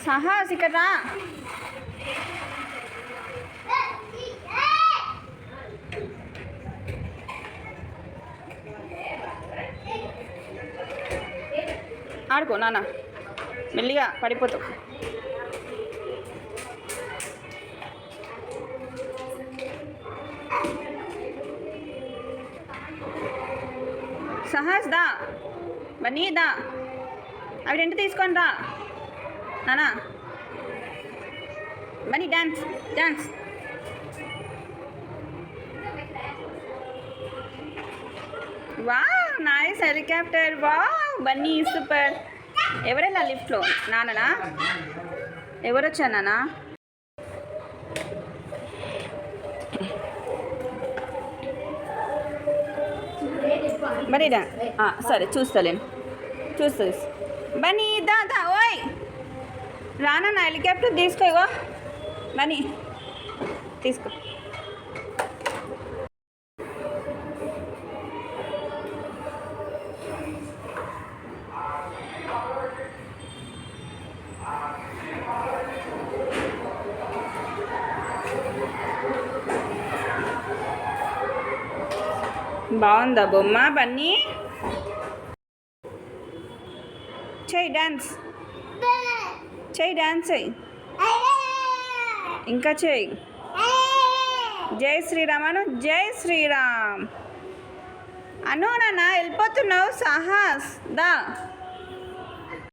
సాహస్ ఇక్కడ రా. ఆడుకో నాన్న, మెల్లిగా పడిపోతావు. సహజ్ దా, బన్నీ దా, అవి రెండు తీసుకొని రా నానా. Bunny dance dance. Wow nice helicopter. Wow Bunny super. ఎవరైనా లిఫ్ట్లో నాన్ననా? ఎవరు వచ్చా నాన్న? బనీ దా. సరే చూస్తలేను, చూస్తా. బనీ దా దా. ఓయ్ రానా, నా హెలికాప్టర్ తీసుకో. ఇగో బనీ తీసుకో. బాగుందా బొమ్మ బన్నీ? చెయ్యి డాన్స్, చెయ్యి డాన్స్ చెయ్యి, ఇంకా చెయ్యి. జై శ్రీరామ్ అను. జై శ్రీరామ్ అను. నాన్న వెళ్ళిపోతున్నావు. సాహస్ దా.